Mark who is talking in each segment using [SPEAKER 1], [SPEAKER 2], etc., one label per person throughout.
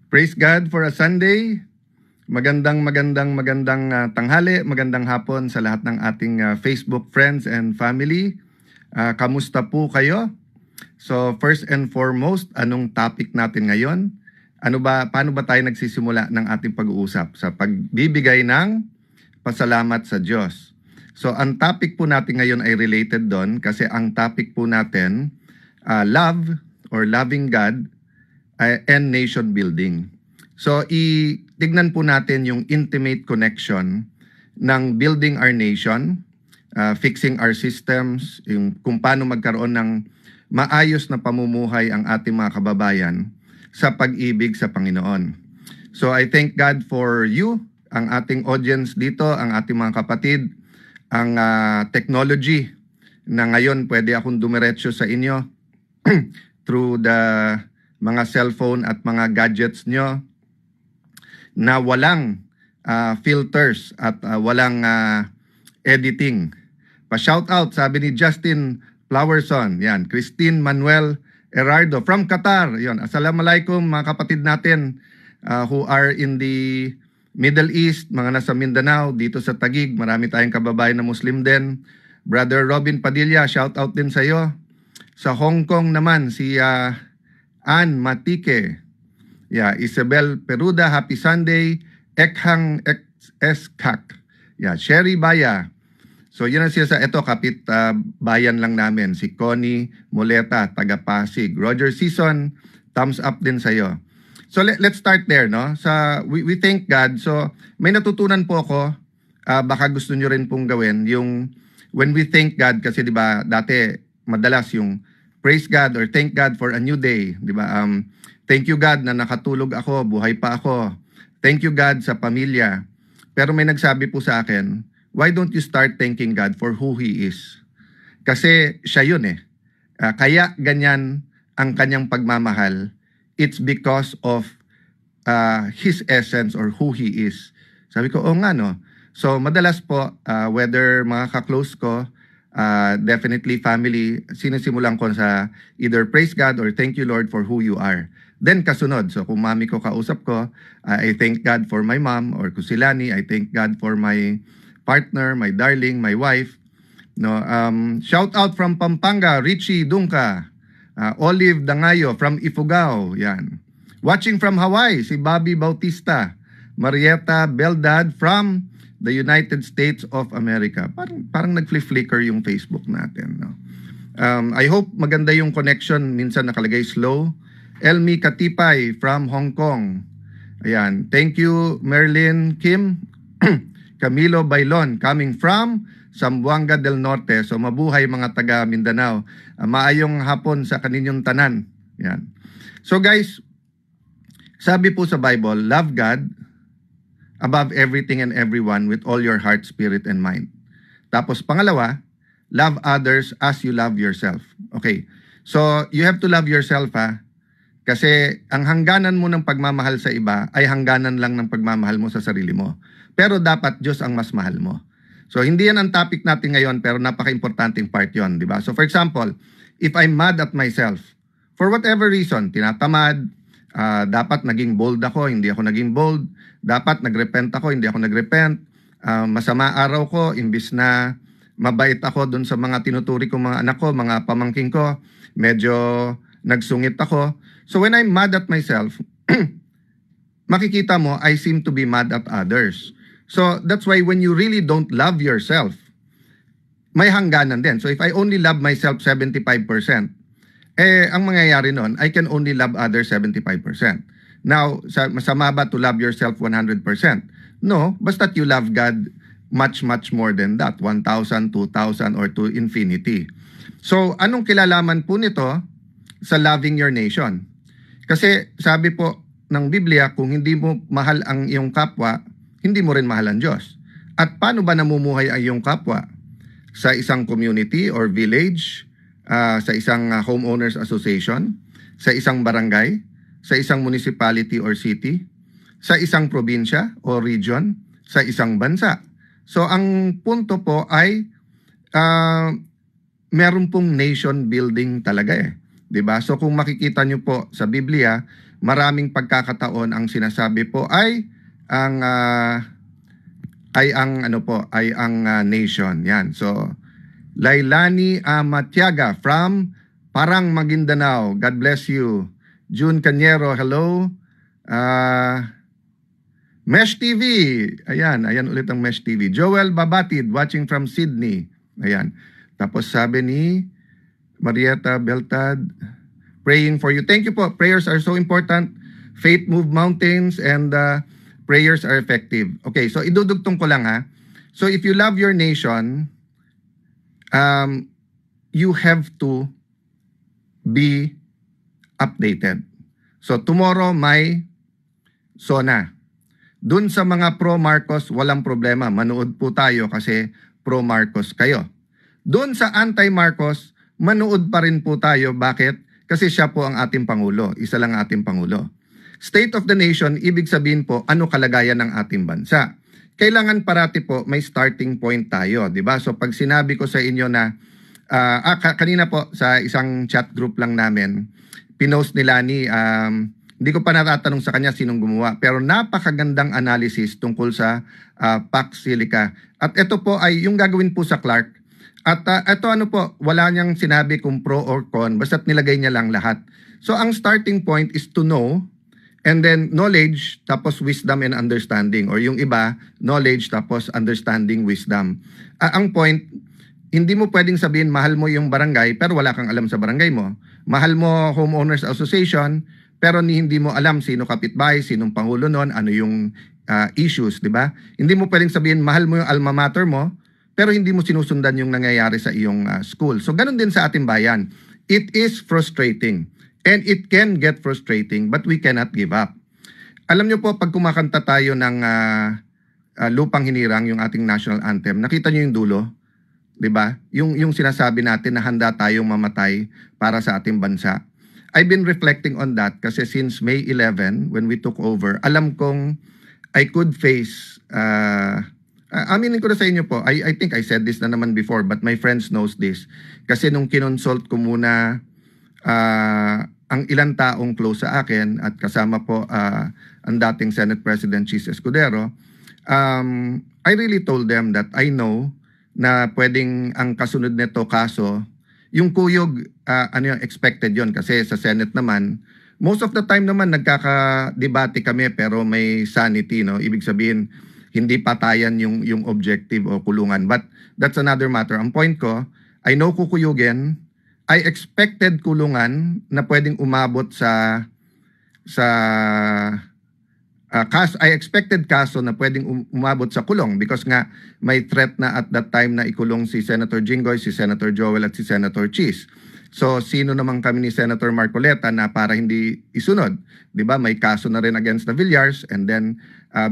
[SPEAKER 1] Praise God for a Sunday. Magandang tanghali, magandang hapon sa lahat ng ating Facebook friends and family. Kamusta po kayo? So first and foremost, anong topic natin ngayon? Paano ba tayo nagsisimula ng ating pag-uusap? Sa pagbibigay ng pasalamat sa Diyos. So ang topic po natin ngayon ay related doon kasi ang topic po natin, love or loving God and nation building. So, tignan po natin yung intimate connection ng building our nation, fixing our systems, yung kung paano magkaroon ng maayos na pamumuhay ang ating mga kababayan sa pag-ibig sa Panginoon. So, I thank God for you, ang ating audience dito, ang ating mga kapatid, ang technology na ngayon pwede akong dumiretso sa inyo through the mga cellphone at mga gadgets nyo na walang filters at walang editing. Pa-shout out, sabi ni Justin Flowerson, yan, Christine Manuel Erardo from Qatar. Yon, assalamualaikum mga kapatid natin who are in the Middle East, mga nasa Mindanao, dito sa Taguig, marami tayong kababayan na Muslim din. Brother Robin Padilla, shout out din sa iyo. Sa Hong Kong naman, si Ann Matike, Isabel Peruda, happy Sunday. Ekhang Eskak, Sherry Baya. So yun ang siya sa ito, kapit bayan lang namin. Si Connie Moleta, taga Pasig. Roger Season, thumbs up din sa iyo. So let's start there, no? We thank God. So may natutunan po ako, baka gusto nyo rin pong gawin, yung when we thank God, kasi di ba dati madalas yung praise God or thank God for a new day, di ba? Thank you God na nakatulog ako, buhay pa ako. Thank you God sa pamilya. Pero may nagsabi po sa akin, why don't you start thanking God for who He is? Kasi siya yun eh. Kaya ganyan ang kanyang pagmamahal. It's because of His essence or who He is. Sabi ko, nga no. So madalas po, whether mga ka-close ko, definitely family, sinisimulan ko sa either praise God or thank you Lord for who you are. Then kasunod, so kung mami ko kausap ko, I thank God for my mom, or Kusilani, I thank God for my partner, my darling, my wife. No, shout out from Pampanga, Richie Dungka, Olive Dangayo from Ifugao, yan. Watching from Hawaii, si Bobby Bautista, Marietta Beldad from the United States of America. Parang nag-flicker yung Facebook natin, no? I hope maganda yung connection, minsan nakalagay slow. Elmi Katipay from Hong Kong. Ayan. Thank you, Merlin Kim. Camilo Bailon coming from Zamboanga del Norte. So mabuhay mga taga Mindanao. Maayong hapon sa kaninyong tanan. Ayan. So guys, sabi po sa Bible, love God above everything and everyone with all your heart, spirit, and mind. Tapos pangalawa, love others as you love yourself. Okay. So you have to love yourself, ha? Kasi ang hangganan mo ng pagmamahal sa iba ay hangganan lang ng pagmamahal mo sa sarili mo. Pero dapat Diyos ang mas mahal mo. So hindi yan ang topic natin ngayon, pero napaka-importanting part yon, di ba? So for example, if I'm mad at myself, for whatever reason, tinatamad, dapat naging bold ako, hindi ako naging bold, dapat nagrepent ako, hindi ako nagrepent, masama araw ko, imbis na mabait ako dun sa mga tinuturi kong mga anak ko, mga pamangking ko, medyo nagsungit ako. So when I'm mad at myself, makikita mo, I seem to be mad at others. So that's why when you really don't love yourself, may hangganan din. So if I only love myself 75%, ang mangyayari nun, I can only love others 75%. Now, masama ba to love yourself 100%? No, basta't you love God much more than that, 1,000, 2,000, or to infinity. So anong kilalaman po nito sa loving your nation? Kasi sabi po ng Biblia, kung hindi mo mahal ang iyong kapwa, hindi mo rin mahal ang Diyos. At paano ba namumuhay ang iyong kapwa? Sa isang community or village, sa isang homeowners association, sa isang barangay, sa isang municipality or city, sa isang probinsya o region, sa isang bansa. So ang punto po ay meron pong nation building talaga eh. 'Di ba? So kung makikita niyo po sa Biblia, maraming pagkakataon ang sinasabi po ay ang nation. Yan. So Lailani Amatiaga from Parang, Maguindanao. God bless you. June Cañero, hello. Mesh TV. Ayan ulit ang Mesh TV. Joel Babatid watching from Sydney. Ayan. Tapos sabi ni Marietta Beltad, praying for you. Thank you po. Prayers are so important. Faith move mountains and prayers are effective. Okay, so idudugtong ko lang ha. So if you love your nation, you have to be updated. So tomorrow may SONA. Dun sa mga pro-Marcos, walang problema. Manood po tayo kasi pro-Marcos kayo. Dun sa anti-Marcos, manood pa rin po tayo. Bakit? Kasi siya po ang ating Pangulo. Isa lang ating Pangulo. State of the nation, ibig sabihin po, ano kalagayan ng ating bansa. Kailangan parati po may starting point tayo. Diba? So pag sinabi ko sa inyo na, kanina po sa isang chat group lang namin, pinost nila ni, hindi ko pa natatanong sa kanya sinong gumawa, pero napakagandang analysis tungkol sa Pax Silica. At ito po ay yung gagawin po sa Clark. At ito ano po, wala niyang sinabi kung pro or con, basta't nilagay niya lang lahat. So ang starting point is to know, and then knowledge, tapos wisdom and understanding. Or yung iba, knowledge, tapos understanding, wisdom. Ang point, hindi mo pwedeng sabihin mahal mo yung barangay pero wala kang alam sa barangay mo. Mahal mo homeowners association pero hindi mo alam sino kapitbahay, sinong pangulo noon, ano yung issues, di ba? Hindi mo pwedeng sabihin mahal mo yung alma mater mo pero hindi mo sinusundan yung nangyayari sa iyong school. So ganun din sa ating bayan. It is frustrating and it can get frustrating but we cannot give up. Alam nyo po pag kumakanta tayo ng Lupang Hinirang, yung ating national anthem, nakita nyo yung dulo? 'Di ba? Yung sinasabi natin na handa tayong mamatay para sa ating bansa. I've been reflecting on that kasi since May 11 when we took over, alam kong I could face aminin ko na sa inyo po, I think I said this na naman before but my friends knows this. Kasi nung kinonsult ko muna ang ilang taong close sa akin at kasama po ang dating Senate President Chis Escudero, I really told them that I know na pwedeng ang kasunod nito kaso, yung kuyog, expected yon kasi sa Senate naman, most of the time naman nagkakadebate kami pero may sanity, no? Ibig sabihin, hindi patayan yung objective o kulungan. But that's another matter. Ang point ko, I know kukuyugin, I expected kulungan na pwedeng umabot sa I expected kaso na pwedeng umabot sa kulong because nga may threat na at that time na ikulong si Senator Jinggoy, si Senator Joel at si Senator Chis. So sino naman kami ni Senator Marcoleta na para hindi isunod? 'Di ba? May kaso na rin against the Villars and then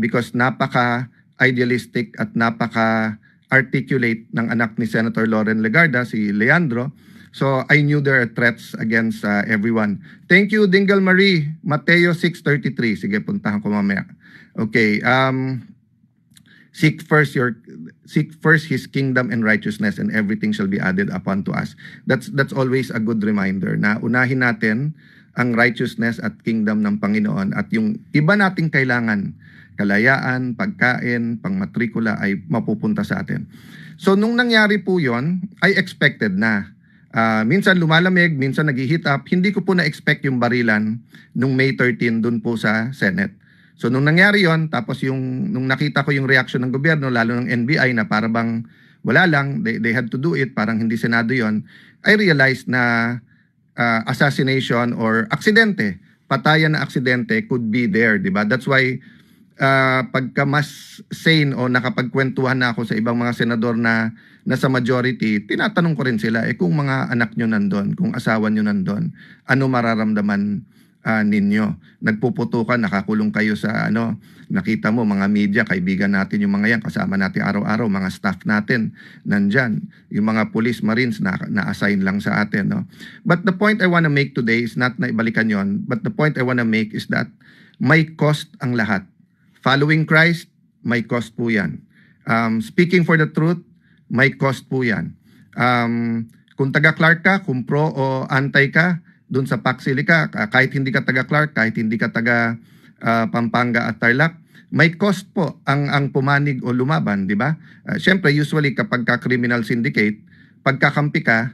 [SPEAKER 1] because napaka-idealistic at napaka-articulate ng anak ni Senator Loren Legarda, si Leandro. So I knew there are threats against everyone. Thank you, Dingle Marie. Mateo 6:33. Sige, puntahan ko mamaya. Okay. Seek first His kingdom and righteousness, and everything shall be added upon to us. That's always a good reminder na unahin natin ang righteousness at kingdom ng Panginoon at yung iba nating kailangan, kalayaan, pagkain, pangmatrikula ay mapupunta sa atin. So nung nangyari po yon, I expected na. Minsan lumalamig, minsan nag-heat up. Hindi ko po na-expect yung barilan nung May 13 dun po sa Senate. So nung nangyari yon, tapos nung nakita ko yung reaction ng gobyerno, lalo ng NBI na para bang wala lang, they had to do it, parang hindi Senado yon, I realized na assassination or aksidente, patayan na aksidente could be there, di ba? That's why pagka mas sane o nakapagkwentuhan na ako sa ibang mga senador na nasa majority, tinatanong ko rin sila, kung mga anak nyo nandun, kung asawa nyo nandun, ano mararamdaman ninyo? Nagpuputukan, nakakulong kayo sa nakita mo, mga media, kaibigan natin yung mga yan, kasama natin araw-araw, mga staff natin, nandyan. Yung mga police, marines, na-assign lang sa atin. No? But the point I wanna make today is not na ibalikan yon, but the point I wanna make is that may cost ang lahat. Following Christ, may cost po yan. Speaking for the truth, may cost po yan. Kung taga-Clark ka, kung pro o anti ka, doon sa Paxilica, kahit hindi ka taga Clark, kahit hindi ka taga Pampanga at Tarlac, may cost po ang pumanig o lumaban, di ba? Siyempre, usually kapag ka criminal syndicate, pagkakampi ka,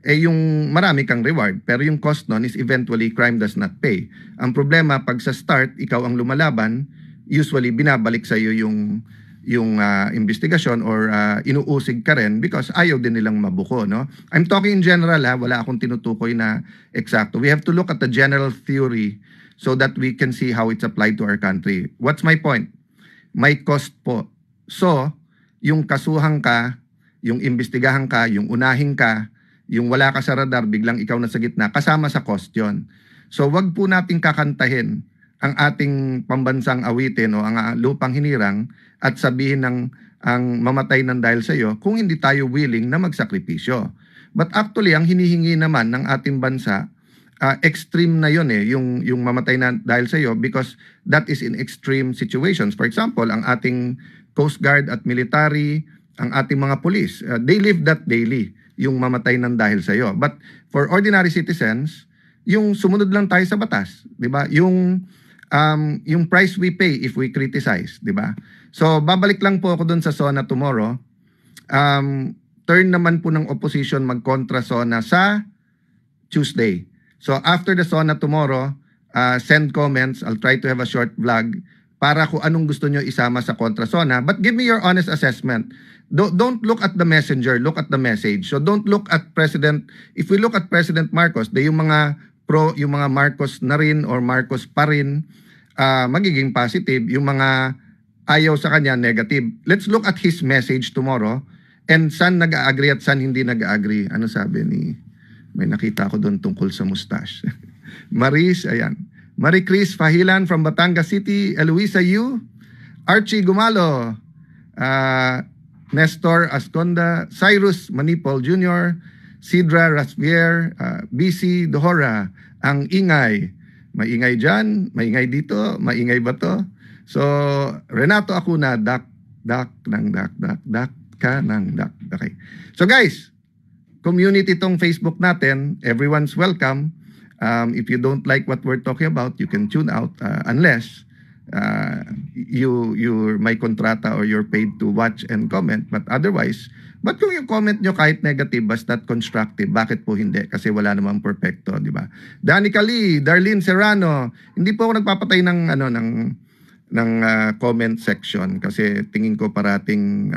[SPEAKER 1] yung marami kang reward, pero yung cost nun is eventually crime does not pay. Ang problema, pag sa start, ikaw ang lumalaban, usually binabalik sa iyo yung investigasyon or inuusig ka rin because ayaw din nilang mabuko, no? I'm talking in general, wala akong tinutukoy na eksakto. We have to look at the general theory so that we can see how it's applied to our country. What's my point? May cost po. So, yung kasuhan ka, yung imbestigahan ka, yung unahin ka, yung wala ka sa radar, biglang ikaw na sa gitna, kasama sa cost yun. So, wag po nating kakantahin ang ating pambansang awitin o ang lupang hinirang at sabihin ng ang mamatay ng dahil sa iyo kung hindi tayo willing na magsakripisyo. But actually, ang hinihingi naman ng ating bansa, extreme na yun yung mamatay na dahil sa iyo because that is in extreme situations. For example, ang ating Coast Guard at military, ang ating mga police, they live that daily, yung mamatay ng dahil sa iyo. But for ordinary citizens, yung sumunod lang tayo sa batas, 'di ba? Yung price we pay if we criticize, 'di ba? So babalik lang po ako doon sa SONA tomorrow. Turn naman po ng opposition mag-contra SONA sa Tuesday. So after the SONA tomorrow, send comments. I'll try to have a short vlog para kung anong gusto nyo isama sa kontra SONA. But give me your honest assessment. Don't look at the messenger, look at the message. So don't look at President, if we look at President Marcos, yung mga pro, yung mga Marcos na rin or Marcos pa rin, magiging positive. Yung mga ayaw sa kanya, negative. Let's look at his message tomorrow and saan nag-agree at saan hindi nag-agree. Ano sabi ni... May nakita ko doon tungkol sa mustache. Maris, ayan. Marie Chris Fahilan from Batangas City. Eloisa Yu. Archie Gumalo. Nestor Asconda. Cyrus Manipol Jr. Sidra Rasvier. BC Dohora. Ang ingay. Maingay dyan. Maingay dito. Maingay ba to? So, Renato Acuna. Dak ka ng dak. Okay. So guys, community tong Facebook natin, everyone's welcome. If you don't like what we're talking about, you can tune out unless you're may kontrata or you're paid to watch and comment. But otherwise, but kung yung comment nyo kahit negative, basta't constructive, bakit po hindi? Kasi wala namang perfecto, di ba? Danica Lee, Darlene Serrano, hindi po ako nagpapatay ng comment section kasi tingin ko parating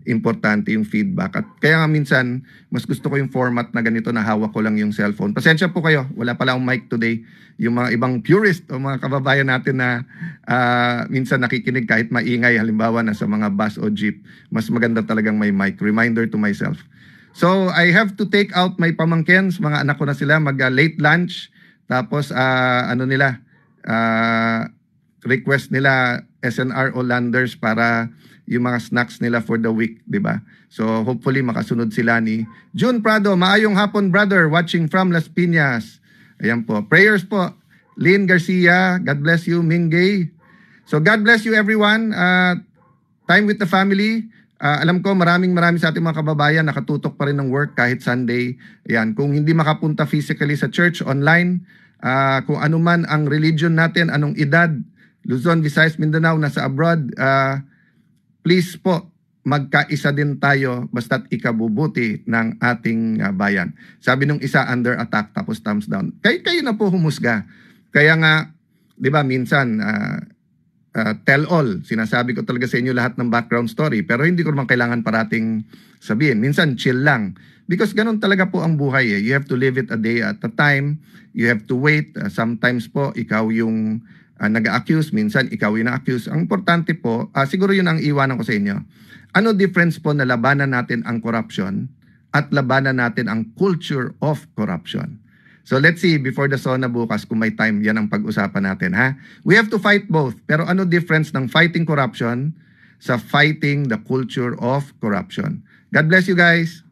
[SPEAKER 1] importante yung feedback. At kaya nga minsan, mas gusto ko yung format na ganito na hawak ko lang yung cellphone. Pasensya po kayo, wala pala akong mic today. Yung mga ibang purist o mga kababayan natin na minsan nakikinig kahit maingay, halimbawa na sa mga bus o jeep, mas maganda talagang may mic. Reminder to myself. So, I have to take out my pamangkins, mga anak ko na sila, mag-late lunch. Tapos, request nila SNR o Landers para yung mga snacks nila for the week, di ba? So hopefully makasunod sila ni June Prado. Maayong hapon, brother, watching from Las Piñas. Ayan po. Prayers po. Lynn Garcia, God bless you. Mingay. So God bless you everyone. Time with the family. Alam ko maraming sa ating mga kababayan nakatutok pa rin ng work kahit Sunday. Ayan, kung hindi makapunta physically sa church, online, kung ano man ang religion natin, anong edad, Luzon, Visayas, Mindanao, nasa abroad, please po, magkaisa din tayo basta't ikabubuti ng ating bayan. Sabi nung isa, under attack, tapos thumbs down. Kayo na po humusga. Kaya nga, di ba, minsan, tell all. Sinasabi ko talaga sa inyo lahat ng background story, pero hindi ko naman kailangan parating sabihin. Minsan, chill lang. Because ganun talaga po ang buhay. You have to live it a day at a time. You have to wait. Sometimes po, ikaw yung nag-accuse, minsan ikaw yung na-accuse. Ang importante po, siguro yun ang iwanan ko sa inyo. Ano difference po na labanan natin ang corruption at labanan natin ang culture of corruption? So let's see, before the SONA bukas, kung may time, yan ang pag-usapan natin, ha? We have to fight both. Pero ano difference ng fighting corruption sa fighting the culture of corruption? God bless you guys.